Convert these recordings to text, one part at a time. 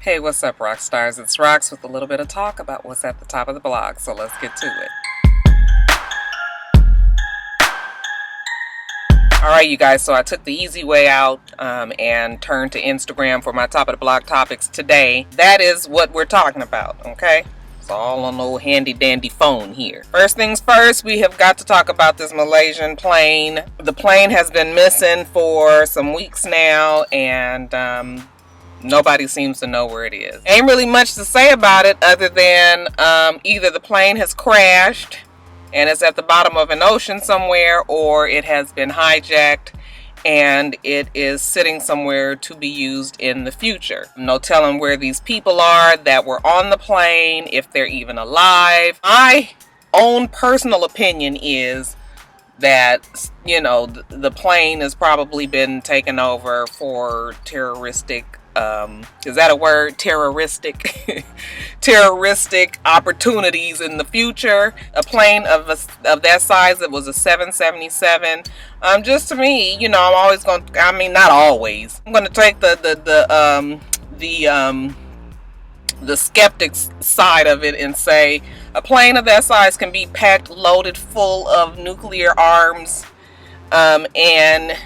Hey, what's up, Roxstars? It's Rox with a little bit of talk about what's at the top of the blog, so let's get to it. Alright, you guys, so I took the easy way out and turned to Instagram for my top of the blog topics today. That is what we're talking about, okay? It's all on the old handy-dandy phone here. First things first, we have got to talk about this Malaysian plane. The plane has been missing for some weeks now, and nobody seems to know where it is. Ain't really much to say about it other than either the plane has crashed and it's at the bottom of an ocean somewhere, or it has been hijacked and it is sitting somewhere to be used in the future. No telling where these people are that were on the plane, if they're even alive. My own personal opinion is that, you know, the plane has probably been taken over for terroristic is that a word? Terroristic opportunities in the future. A plane of that size, it was a 777. Just to me, you know, I'm always going to, I mean, not always. I'm going to take the skeptics side of it and say a plane of that size can be packed, loaded full of nuclear arms, and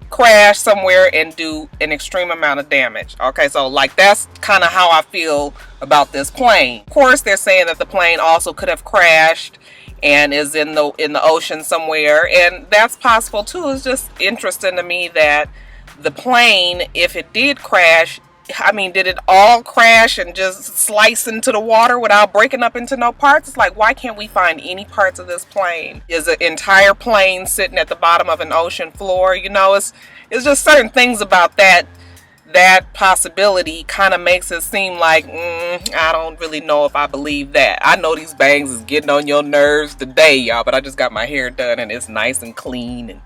crash somewhere and do an extreme amount of damage. Okay, so like that's kind of how I feel about this plane. Of course, they're saying that the plane also could have crashed and is in the ocean somewhere, and that's possible too. It's just interesting to me that the plane, if it did crash, I mean, did it all crash and just slice into the water without breaking up into no parts? It's like, why can't we find any parts of this plane? Is an entire plane sitting at the bottom of an ocean floor? You know, it's just certain things about that possibility kind of makes it seem like, I don't really know if I believe that. I know these bangs is getting on your nerves today, y'all, but I just got my hair done and it's nice and clean, and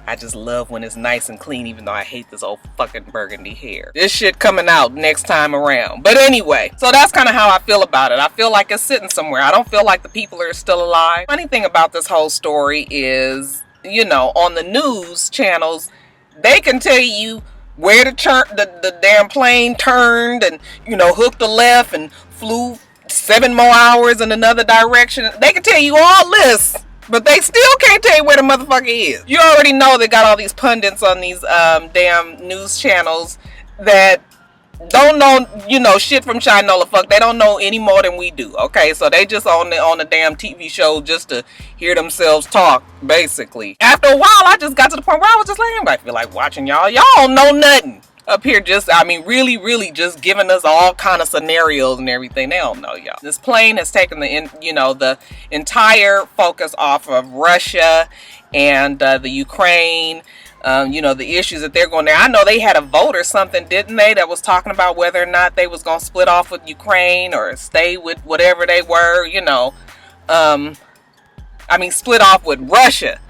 I just love when it's nice and clean, even though I hate this old fucking burgundy hair. This shit coming out next time around. But anyway, so that's kind of how I feel about it. I feel like it's sitting somewhere. I don't feel like the people are still alive. Funny thing about this whole story is, you know, on the news channels, they can tell you where the damn plane turned and, you know, hooked a left and flew 7 more hours in another direction. They can tell you all this, but they still can't tell you where the motherfucker is. You already know they got all these pundits on these damn news channels that don't know, you know, shit from Shinola fuck. They don't know any more than we do. Okay, so they just on the damn TV show just to hear themselves talk, basically. After a while, I just got to the point where I was just like, I feel like watching y'all. Y'all don't know nothing. Up here just, I mean, really just giving us all kind of scenarios and everything. They don't know, y'all. This plane has taken the entire focus off of Russia and the Ukraine, you know, the issues that they're going there. I know they had a vote or something, didn't they, that was talking about whether or not they was going to split off with Ukraine or stay with whatever they were, you know. I mean, split off with Russia.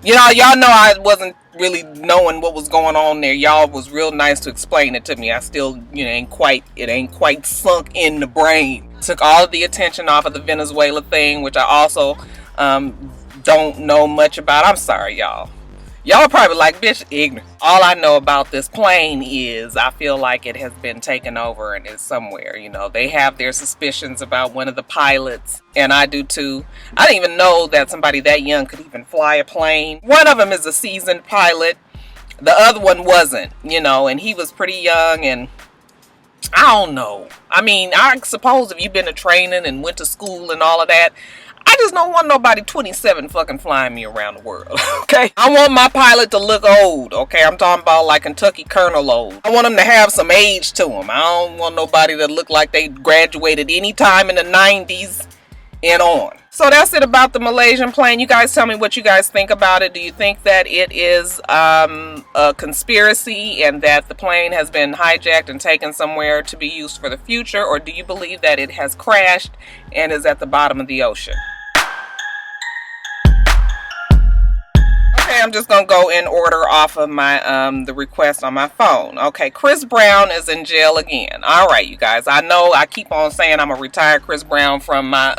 You know, y'all know I wasn't really knowing what was going on there. Y'all was real nice to explain it to me. I still, you know, it ain't quite sunk in the brain. Took all of the attention off of the Venezuela thing, which I also don't know much about. I'm sorry, y'all. Y'all are probably like, bitch, ignorant. All I know about this plane is I feel like it has been taken over and is somewhere. You know, they have their suspicions about one of the pilots, and I do too. I didn't even know that somebody that young could even fly a plane. One of them is a seasoned pilot. The other one wasn't, you know, and he was pretty young, and I don't know. I mean, I suppose if you've been to training and went to school and all of that, I just don't want nobody 27 fucking flying me around the world, okay? I want my pilot to look old, okay? I'm talking about like Kentucky Colonel old. I want him to have some age to him. I don't want nobody to look like they graduated any time in the 90s and on. So that's it about the Malaysian plane. You guys tell me what you guys think about it. Do you think that it is a conspiracy and that the plane has been hijacked and taken somewhere to be used for the future? Or do you believe that it has crashed and is at the bottom of the ocean? I'm just gonna go in order off of my the request on my phone. Okay, Chris Brown is in jail again. All right, you guys. I know I keep on saying I'm gonna retire Chris Brown from my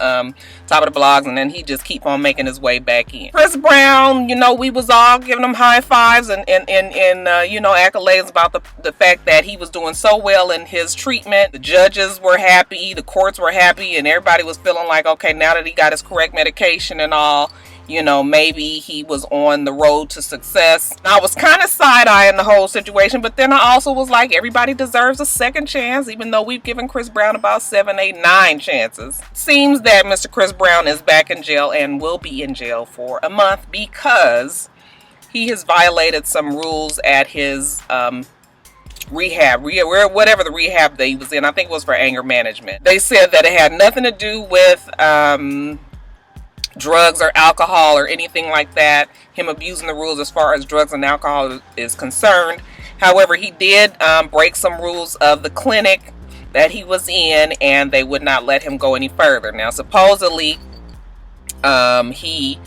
top of the blogs, and then he just keep on making his way back in. Chris Brown, you know, we was all giving him high fives and you know, accolades about the fact that he was doing so well in his treatment. The judges were happy, the courts were happy, and everybody was feeling like, okay, now that he got his correct medication and all, you know, maybe he was on the road to success. I was kind of side-eyeing the whole situation, but then I also was like, everybody deserves a second chance, even though we've given Chris Brown about 7, 8, 9 chances. Seems that Mr. Chris Brown is back in jail and will be in jail for a month because he has violated some rules at his rehab, whatever the rehab that he was in. I think it was for anger management. They said that it had nothing to do with drugs or alcohol or anything like that, him abusing the rules as far as drugs and alcohol is concerned. However, he did break some rules of the clinic that he was in, and they would not let him go any further. Now, supposedly, he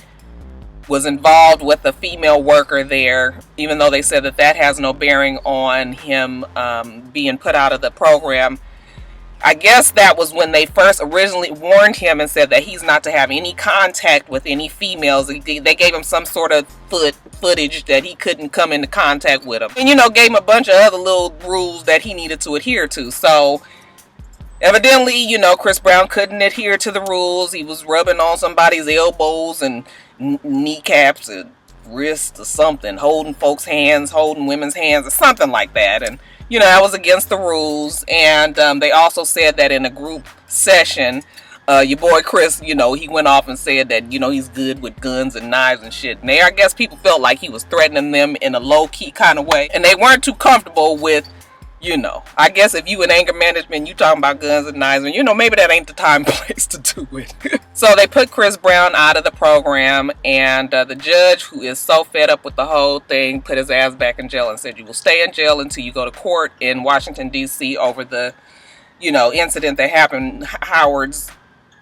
was involved with a female worker there, even though they said that has no bearing on him being put out of the program. I guess that was when they first originally warned him and said that he's not to have any contact with any females. They gave him some sort of footage that he couldn't come into contact with them. And, you know, gave him a bunch of other little rules that he needed to adhere to. So, evidently, you know, Chris Brown couldn't adhere to the rules. He was rubbing on somebody's elbows and kneecaps and wrists or something, holding folks' hands, holding women's hands or something like that. And, you know, that was against the rules. And they also said that in a group session, your boy Chris, you know, he went off and said that, you know, he's good with guns and knives and shit. And I guess people felt like he was threatening them in a low-key kind of way. And they weren't too comfortable with, you know, I guess if you in anger management, you talking about guns and knives, and, you know, maybe that ain't the time and place to do it. So they put Chris Brown out of the program, and the judge, who is so fed up with the whole thing, put his ass back in jail and said, you will stay in jail until you go to court in Washington, D.C. over the, you know, incident that happened, Howard's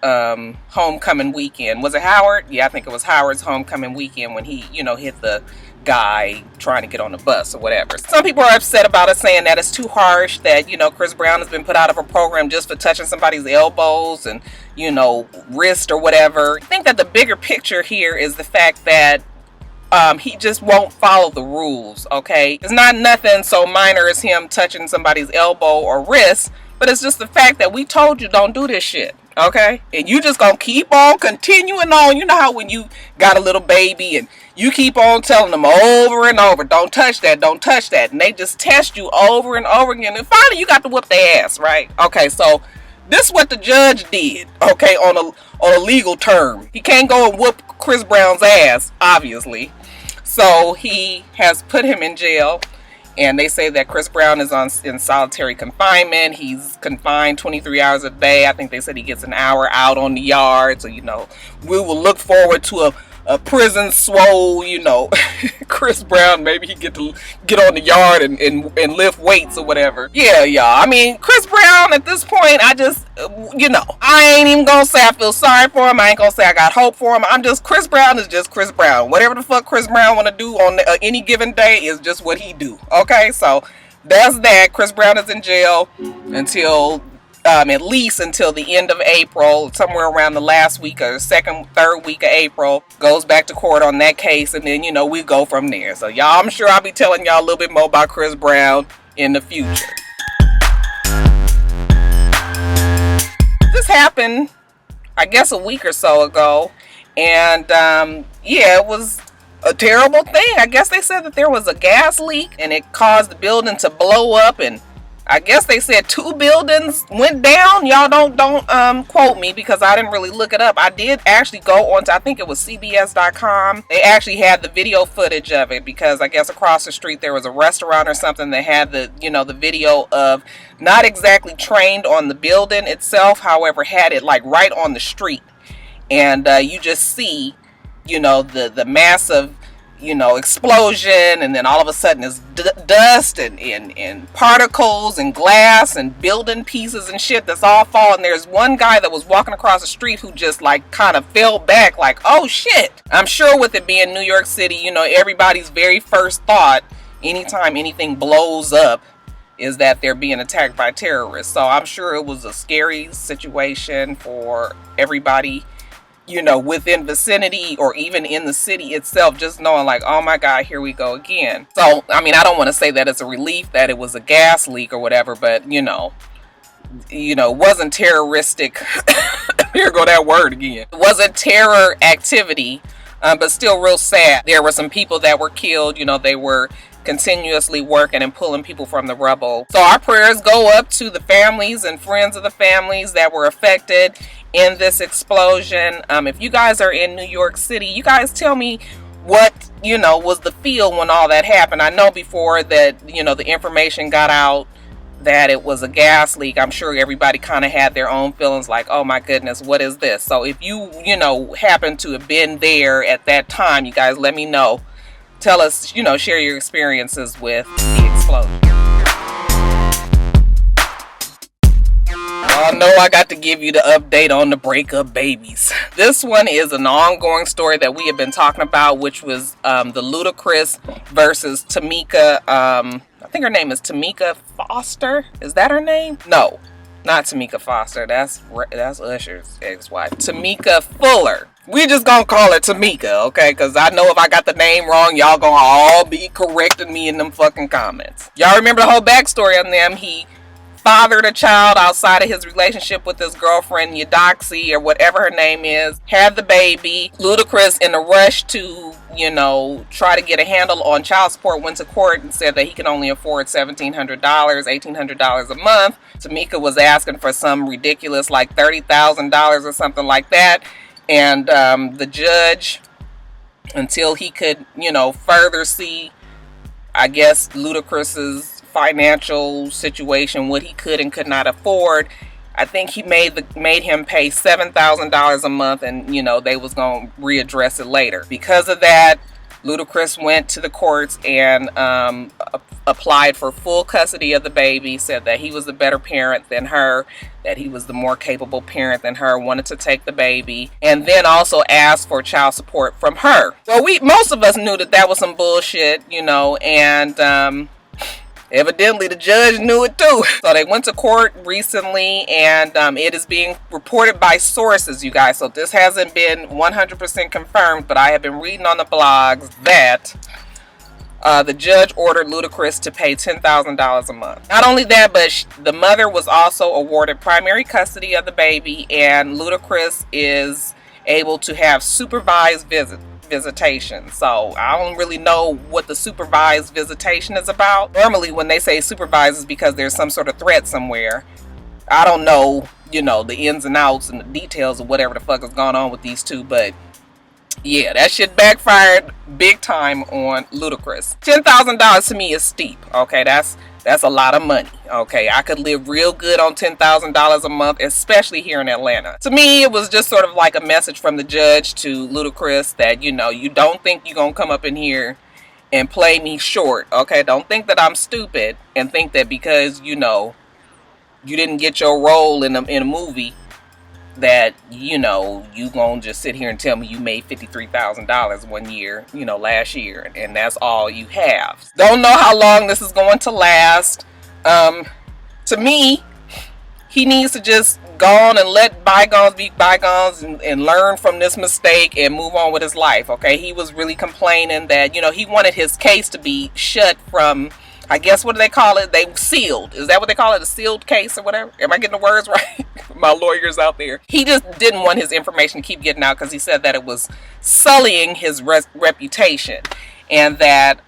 homecoming weekend. Was it Howard? Yeah, I think it was Howard's homecoming weekend when he, you know, hit the guy trying to get on the bus or whatever. Some people are upset about it, saying that it's too harsh, that, you know, Chris Brown has been put out of a program just for touching somebody's elbows and, you know, wrist or whatever. I think that the bigger picture here is the fact that he just won't follow the rules, okay? It's not nothing so minor as him touching somebody's elbow or wrist, but it's just the fact that we told you don't do this shit, okay? And you just gonna keep on continuing on. You know how when you got a little baby and you keep on telling them over and over, don't touch that, don't touch that. And they just test you over and over again. And finally you got to whoop their ass, right? Okay, so this is what the judge did, okay, on a legal term. He can't go and whoop Chris Brown's ass, obviously. So he has put him in jail. And they say that Chris Brown is in solitary confinement. He's confined 23 hours a day. I think they said he gets an hour out on the yard. So, you know, we will look forward to a prison swole, you know, Chris Brown. Maybe he get to get on the yard and lift weights or whatever. Yeah, y'all. I mean, Chris Brown at this point, I just, you know, I ain't even gonna say I feel sorry for him. I ain't gonna say I got hope for him. I'm just, Chris Brown is just Chris Brown. Whatever the fuck Chris Brown want to do on any given day is just what he do. Okay, so that's that. Chris Brown is in jail until at least until the end of April, somewhere around the last week or third week of April. Goes back to court on that case, and then, you know, we go from there. So y'all, I'm sure I'll be telling y'all a little bit more about Chris Brown in the future. This happened, I guess, a week or so ago, and yeah, it was a terrible thing. I guess they said that there was a gas leak and it caused the building to blow up, and I guess they said 2 buildings went down. Y'all don't quote me because I didn't really look it up. I did actually go on to, I think it was CBS.com. They actually had the video footage of it because I guess across the street there was a restaurant or something that had the, you know, the video of, not exactly trained on the building itself, however, had it like right on the street. And you just see, you know, the massive you know, explosion, and then all of a sudden it's dust and particles and glass and building pieces and shit that's all falling. There's one guy that was walking across the street who just like kind of fell back like, oh shit. I'm sure with it being New York City, you know, everybody's very first thought anytime anything blows up is that they're being attacked by terrorists. So I'm sure it was a scary situation for everybody, you know, within vicinity or even in the city itself, just knowing like, oh my God, here we go again. So, I mean, I don't want to say that it's a relief that it was a gas leak or whatever, but you know, wasn't terroristic. Here go that word again. It wasn't terror activity, but still real sad. There were some people that were killed, you know, they were continuously working and pulling people from the rubble. So our prayers go up to the families and friends of the families that were affected in this explosion. If you guys are in New York City, you guys tell me what, you know, was the feel when all that happened. I know before that, you know, the information got out that it was a gas leak. I'm sure everybody kind of had their own feelings like, oh my goodness, what is this? So if you know, happen to have been there at that time, you guys let me know. Tell us, you know, share your experiences with the explosion. I know I got to give you the update on the breakup babies. This one is an ongoing story that we have been talking about, which was the Ludacris versus Tamika. I think her name is Tamika Foster. Is that her name? No, not Tamika Foster. That's Usher's ex-wife. Tamika Fuller. We just gonna call her Tamika, okay? Because I know if I got the name wrong, y'all gonna all be correcting me in them fucking comments. Y'all remember the whole backstory on them? He fathered a child outside of his relationship with his girlfriend, Eudoxie, or whatever her name is. Had the baby. Ludacris, in a rush to, you know, try to get a handle on child support, went to court and said that he can only afford $1,700, $1,800 a month. Tamika was asking for some ridiculous, like $30,000 or something like that. And the judge, until he could, you know, further see, I guess, Ludacris's financial situation, what he could and could not afford, I think he made him pay $7,000 a month, and you know, they was gonna readdress it later. Because of that, Ludacris went to the courts and applied for full custody of the baby, said that he was the better parent than her, that he was the more capable parent than her, wanted to take the baby, and then also asked for child support from her. So most of us knew that was some bullshit, you know, and evidently the judge knew it too. So they went to court recently, and it is being reported by sources, you guys. So this hasn't been 100% confirmed, but I have been reading on the blogs that the judge ordered Ludacris to pay $10,000 a month. Not only that, but the mother was also awarded primary custody of the baby, and Ludacris is able to have supervised visitation. So I don't really know what the supervised visitation is about. Normally when they say supervised is because there's some sort of threat somewhere. I don't know, you know, the ins and outs and the details of whatever the fuck is going on with these two, but yeah, that shit backfired big time on Ludacris. $10,000 to me is steep. Okay, that's a lot of money. Okay, I could live real good on $10,000 a month, especially here in Atlanta. To me, it was just sort of like a message from the judge to Ludacris that, you know, you don't think you're gonna come up in here and play me short. Okay, don't think that I'm stupid and think that because, you know, you didn't get your role in a movie that, you know, you gonna just sit here and tell me you made $53,000 one year, you know, last year, and that's all you have. Don't know how long this is going to last. To me, he needs to just go on and let bygones be bygones and learn from this mistake and move on with his life. Okay, he was really complaining that, you know, he wanted his case to be shut from, I guess, what do they call it? They sealed. Is that what they call it? A sealed case or whatever? Am I getting the words right? My lawyers out there. He just didn't want his information to keep getting out because he said that it was sullying his reputation, and that,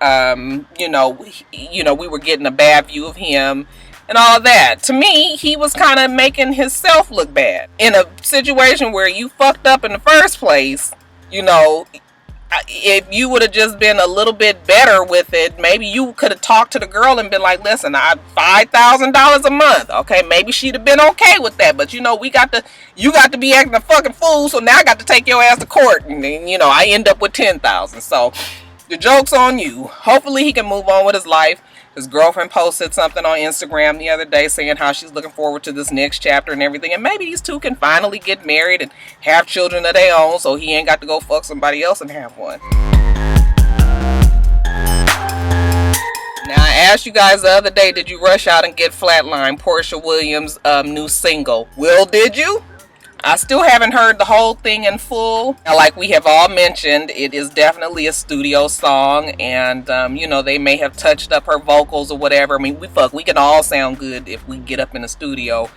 you know, we were getting a bad view of him and all of that. To me, he was kind of making himself look bad in a situation where you fucked up in the first place. You know, if you would have just been a little bit better with it, maybe you could have talked to the girl and been like, listen, I $5,000 a month. Okay, maybe she'd have been okay with that. But you know, you got to be acting a fucking fool, so now I got to take your ass to court, and then, you know, I end up with $10,000. So The joke's on you. Hopefully he can move on with his life. His girlfriend posted something on Instagram the other day saying how she's looking forward to this next chapter and everything. And maybe these two can finally get married and have children of their own so he ain't got to go fuck somebody else and have one. Now, I asked you guys the other day, did you rush out and get Flatline, Porsha Williams' new single? Well, did you? I still haven't heard the whole thing in full. Now, like we have all mentioned, it is definitely a studio song, and you know, they may have touched up her vocals or whatever. I mean, we can all sound good if we get up in the studio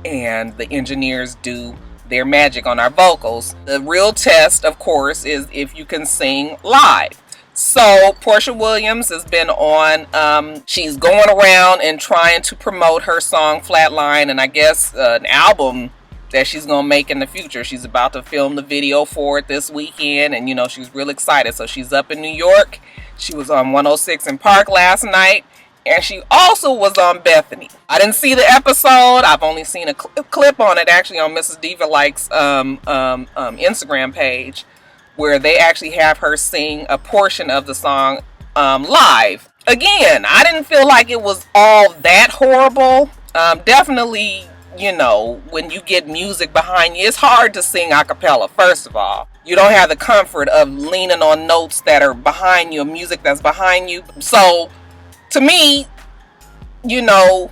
and the engineers do their magic on our vocals. The real test, of course, is if you can sing live. So Porsha Williams has been on, she's going around and trying to promote her song Flatline, and I guess an album that she's gonna make in the future. She's about to film the video for it this weekend, and you know, she's real excited. So she's up in New York. She was on 106 in Park last night, and she also was on Bethany. I didn't see the episode. I've only seen a clip on it actually on Mrs. Diva Likes Instagram page, where they actually have her sing a portion of the song live. Again, I didn't feel like it was all that horrible. Definitely, you know, when you get music behind you, it's hard to sing a cappella, first of all. You don't have the comfort of leaning on notes that are behind you, music that's behind you. So, to me, you know,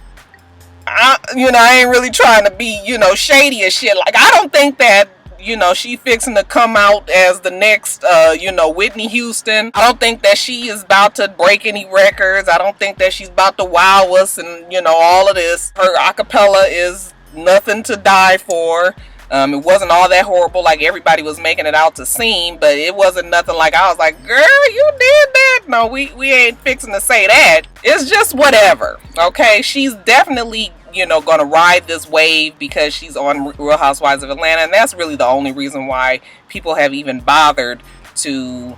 I ain't really trying to be, you know, shady as shit. Like, I don't think that, you know, she fixing to come out as the next, you know, Whitney Houston. I don't think that she is about to break any records. I don't think that she's about to wow us and, you know, all of this. Her acapella is nothing to die for. It wasn't all that horrible like everybody was making it out to seem, but it wasn't nothing like I was like, girl, you did that. No, we ain't fixing to say that. It's just whatever. Okay, she's definitely, you know, gonna ride this wave because she's on Real Housewives of Atlanta, and that's really the only reason why people have even bothered to,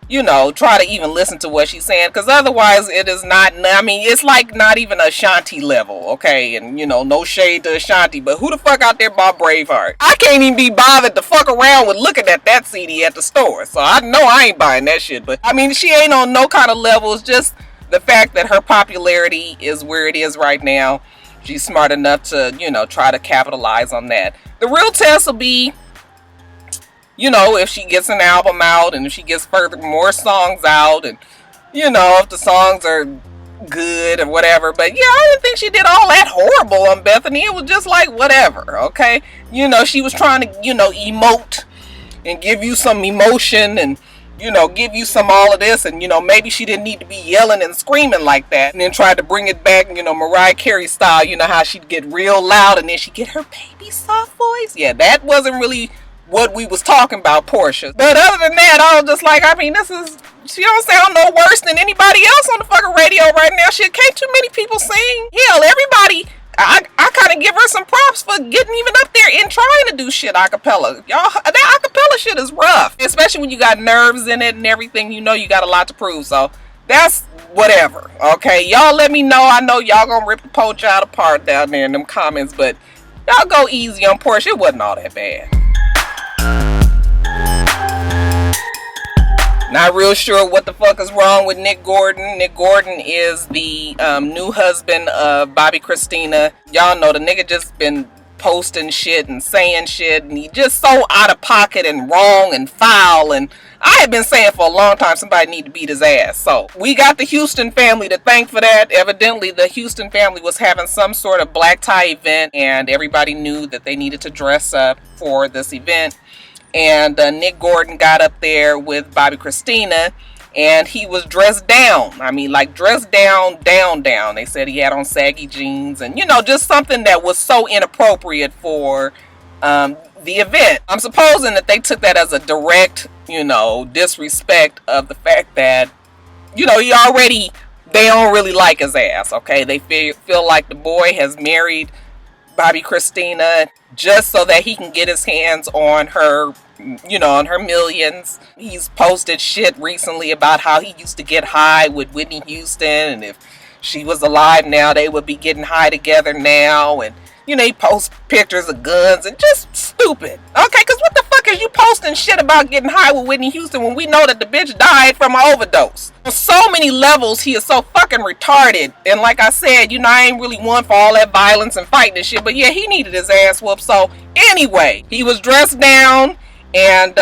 you know, try to even listen to what she's saying, because otherwise it is not, I mean, it's like not even Ashanti level, okay? And, you know, no shade to Ashanti, but who the fuck out there bought Braveheart? I can't even be bothered to fuck around with looking at that CD at the store, so I know I ain't buying that shit. But I mean, she ain't on no kind of level. It's just the fact that her popularity is where it is right now. She's smart enough to, you know, try to capitalize on that. The real test will be, you know, if she gets an album out and if she gets more songs out, and, you know, if the songs are good or whatever. But yeah, I didn't think she did all that horrible on Bethany. It was just like whatever, okay? You know, she was trying to, you know, emote and give you some emotion and, you know, give you some all of this, and, you know, maybe she didn't need to be yelling and screaming like that, and then tried to bring it back, you know, Mariah Carey style, you know, how she'd get real loud and then she'd get her baby soft voice. Yeah, that wasn't really what we was talking about, Porsha. But other than that, I was just like, I mean, she don't sound no worse than anybody else on the fucking radio right now. Shit, can't too many people sing. Hell, everybody, I kind of give her some props for getting even up there and trying to do shit acapella. Y'all, that acapella shit is rough, especially when you got nerves in it and everything. You know, you got a lot to prove. So that's whatever. Okay, y'all let me know. I know y'all gonna rip the poor child apart down there in them comments, but y'all go easy on Porsha. It wasn't all that bad. Not real sure what the fuck is wrong with Nick Gordon. Nick Gordon is the new husband of Bobbi Kristina. Y'all know the nigga just been posting shit and saying shit, and he just so out of pocket and wrong and foul. And I have been saying for a long time somebody need to beat his ass. So we got the Houston family to thank for that. Evidently the Houston family was having some sort of black tie event, and everybody knew that they needed to dress up for this event. And Nick Gordon got up there with Bobbi Kristina, and he was dressed down. I mean, like dressed down. They said he had on saggy jeans and, you know, just something that was so inappropriate for the event. I'm supposing that they took that as a direct, you know, disrespect of the fact that, you know, they don't really like his ass, okay? They feel like the boy has married Bobbi Kristina just so that he can get his hands on her, you know, on her millions. He's posted shit recently about how he used to get high with Whitney Houston, and if she was alive now, they would be getting high together now. And, you know, he posts pictures of guns and just stupid. Okay, because what the fuck is you posting shit about getting high with Whitney Houston when we know that the bitch died from an overdose? On so many levels, he is so fucking retarded. And like I said, you know, I ain't really one for all that violence and fighting and shit. But yeah, he needed his ass whooped. So anyway, he was dressed down. And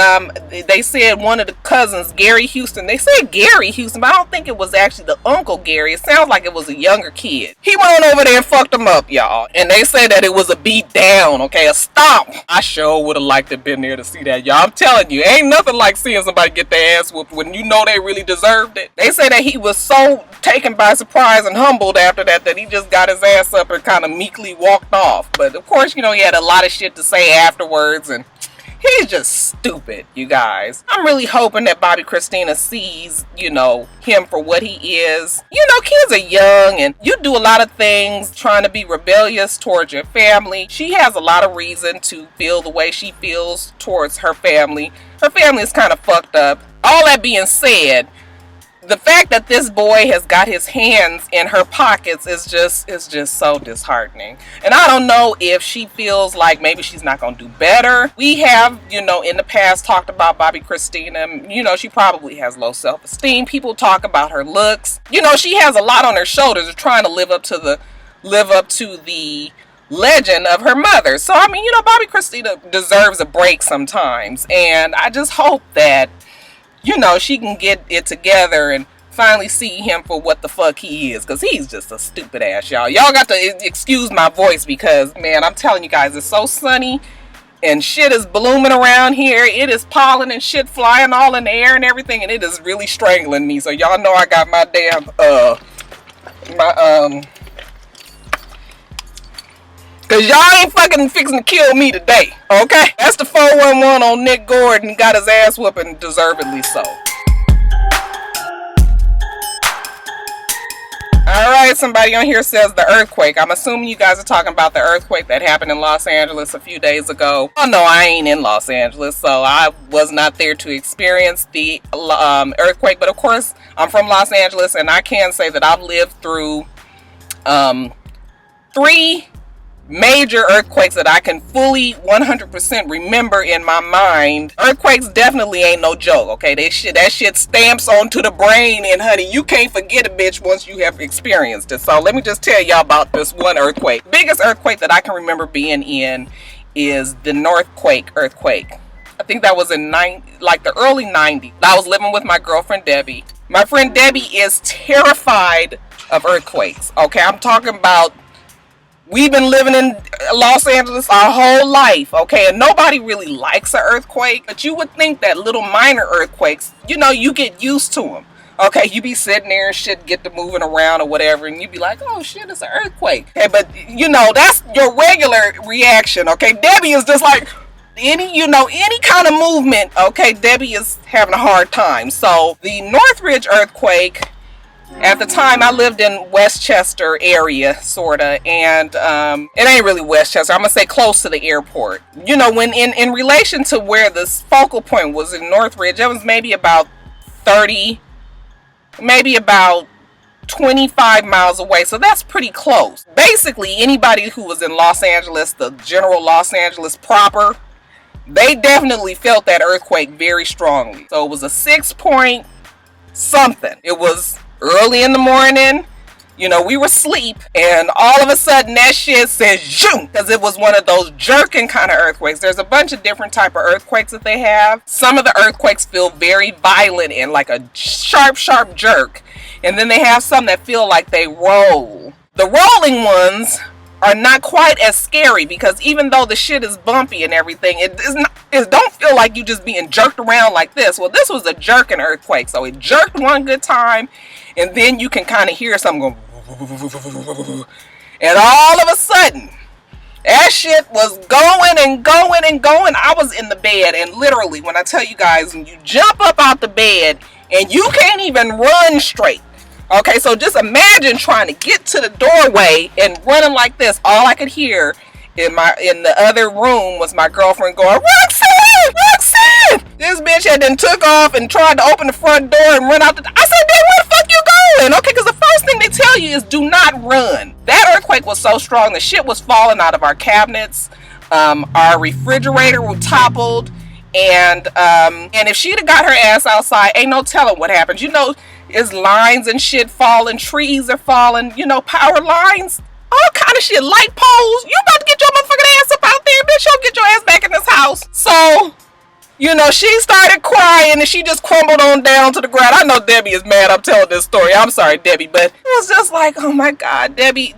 they said one of the cousins, Gary Houston, they said Gary Houston, but I don't think it was actually the Uncle Gary. It sounds like it was a younger kid. He went over there and fucked him up, y'all. And they said that it was a beat down, okay, a stomp. I sure would have liked to have been there to see that, y'all. I'm telling you, ain't nothing like seeing somebody get their ass whooped when you know they really deserved it. They say that he was so taken by surprise and humbled after that he just got his ass up and kind of meekly walked off. But of course, you know, he had a lot of shit to say afterwards, and he's just stupid, you guys. I'm really hoping that Bobbi Kristina sees, you know, him for what he is. You know, kids are young and you do a lot of things trying to be rebellious towards your family. She has a lot of reason to feel the way she feels towards her family. Her family is kind of fucked up. All that being said, the fact that this boy has got his hands in her pockets is just so disheartening. And I don't know if she feels like maybe she's not going to do better. We have, you know, in the past talked about Bobbi Kristina. You know, she probably has low self-esteem. People talk about her looks. You know, she has a lot on her shoulders of trying to live up to the legend of her mother. So, I mean, you know, Bobbi Kristina deserves a break sometimes. And I just hope that, you know, she can get it together and finally see him for what the fuck he is. Because he's just a stupid ass, y'all. Y'all got to excuse my voice because, man, I'm telling you guys, it's so sunny and shit is blooming around here. It is pollen and shit flying all in the air and everything. And it is really strangling me. So y'all know I got my damn, cause y'all ain't fucking fixing to kill me today, okay? That's the 411 on Nick Gordon. Got his ass whooping, deservedly so. Alright, somebody on here says the earthquake. I'm assuming you guys are talking about the earthquake that happened in Los Angeles a few days ago. Oh no, I ain't in Los Angeles, so I was not there to experience the earthquake. But of course, I'm from Los Angeles, and I can say that I've lived through 3 major earthquakes that I can fully 100% remember in my mind. Earthquakes definitely ain't no joke, okay? That shit stamps onto the brain, and honey, you can't forget a bitch once you have experienced it. So let me just tell y'all about this one earthquake. Biggest earthquake that I can remember being in is the Northquake earthquake. I think that was in the early 90s. I was living with my girlfriend Debbie. My friend Debbie is terrified of earthquakes, okay? I'm talking about, we've been living in Los Angeles our whole life, okay? And nobody really likes an earthquake, but you would think that little minor earthquakes, you know, you get used to them, okay? You be sitting there and shit get to moving around or whatever, and you be like, oh shit, it's an earthquake. Okay, but you know, that's your regular reaction, okay? Debbie is just like, any kind of movement, okay? Debbie is having a hard time. So the Northridge earthquake, at the time, I lived in Westchester area, sorta, and it ain't really Westchester. I'm gonna say close to the airport. You know, when in relation to where this focal point was in Northridge, it was maybe about 25 miles away, so that's pretty close. Basically, anybody who was in Los Angeles, the general Los Angeles proper, they definitely felt that earthquake very strongly. So it was a 6 point something. It was early in the morning, you know, we were asleep, and all of a sudden that shit says zoom, because it was one of those jerking kind of earthquakes. There's a bunch of different type of earthquakes that they have. Some of the earthquakes feel very violent and like a sharp jerk, and then they have some that feel like they roll. The rolling ones are not quite as scary, because even though the shit is bumpy and everything, it don't feel like you just being jerked around like this. Well, this was a jerking earthquake, so it jerked one good time, and then you can kind of hear something going, and all of a sudden, that shit was going and going and going. I was in the bed, and literally, when I tell you guys, when you jump up out the bed, and you can't even run straight. Okay, so just imagine trying to get to the doorway and running like this. All I could hear in the other room was my girlfriend going, Roxanne! Roxanne! This bitch had then took off and tried to open the front door and run out the... I said, then where the fuck you going? Okay, because the first thing they tell you is do not run. That earthquake was so strong, the shit was falling out of our cabinets. Our refrigerator was toppled. And if she'd have got her ass outside, ain't no telling what happens. You know, it's lines and shit falling, trees are falling, you know, power lines, all kind of shit, light poles. You about to get your motherfucking ass up out there, bitch. You'll get your ass back in this house. So, you know, she started crying and she just crumbled on down to the ground. I know Debbie is mad I'm telling this story. I'm sorry, Debbie, but it was just like, oh my God, Debbie,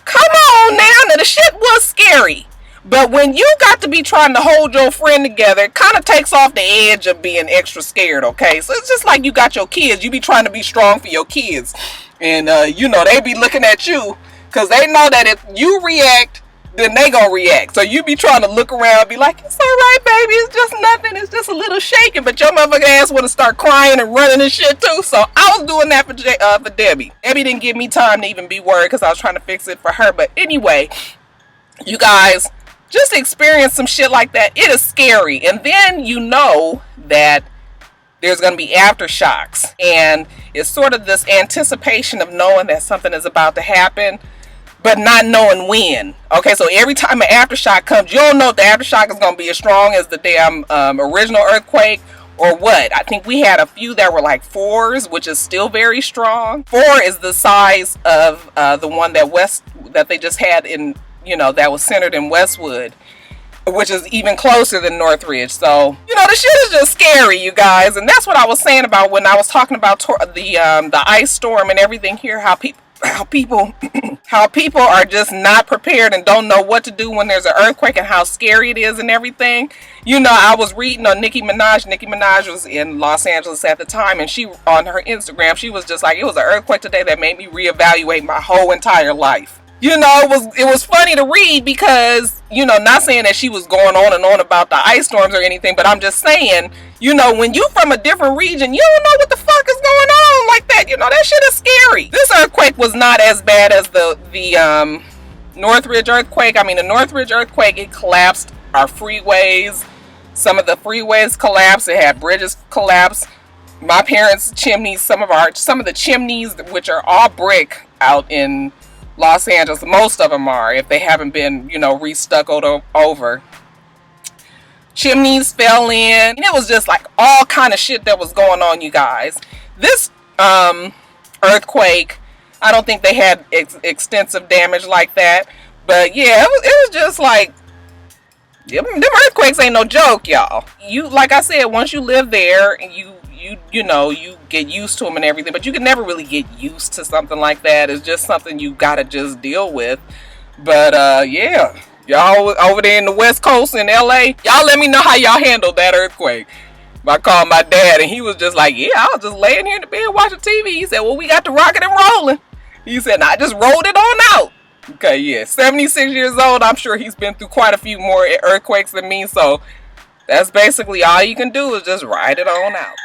come on now. Now, the shit was scary. But when you got to be trying to hold your friend together, it kind of takes off the edge of being extra scared, okay? So it's just like you got your kids. You be trying to be strong for your kids. And, you know, they be looking at you because they know that if you react, then they gonna react. So you be trying to look around and be like, it's all right, baby. It's just nothing. It's just a little shaking. But your motherfucking ass want to start crying and running and shit too. So I was doing that for Debbie. Debbie didn't give me time to even be worried because I was trying to fix it for her. But anyway, you guys, just experience some shit like that. It is scary. And then you know that there's going to be aftershocks. And it's sort of this anticipation of knowing that something is about to happen, but not knowing when. Okay, so every time an aftershock comes, you don't know if the aftershock is going to be as strong as the damn original earthquake or what. I think we had a few that were like 4s, which is still very strong. 4 is the size of the one that they just had in, you know, that was centered in Westwood, which is even closer than Northridge. So, you know, the shit is just scary, you guys. And that's what I was saying about when I was talking about the ice storm and everything here, how people are just not prepared and don't know what to do when there's an earthquake and how scary it is and everything. You know, I was reading on Nicki Minaj. Nicki Minaj was in Los Angeles at the time, and she, on her Instagram, she was just like, it was an earthquake today that made me reevaluate my whole entire life. You know, it was funny to read because, you know, not saying that she was going on and on about the ice storms or anything, but I'm just saying, you know, when you from a different region, you don't know what the fuck is going on like that. You know, that shit is scary. This earthquake was not as bad as the Northridge earthquake. I mean, the Northridge earthquake, it collapsed our freeways. Some of the freeways collapsed. It had bridges collapse. My parents' chimneys, some of the chimneys, which are all brick out in Los Angeles, most of them are, if they haven't been, you know, restuccoed over. Chimneys fell in. And it was just like all kind of shit that was going on, you guys. This earthquake, I don't think they had extensive damage like that. But yeah, it was just like, them earthquakes ain't no joke, y'all. You, like I said, once you live there and you know, you get used to them and everything, but you can never really get used to something like that. It's just something you gotta just deal with. But yeah, y'all over there in the West Coast in LA, y'all let me know how y'all handled that earthquake. I called my dad and he was just like, yeah, I was just laying here in the bed watching TV. He said, well, we got the rocket and rolling. He said, I just rolled it on out. Okay, yeah, 76 years old. I'm sure he's been through quite a few more earthquakes than me, so that's basically all you can do is just ride it on out.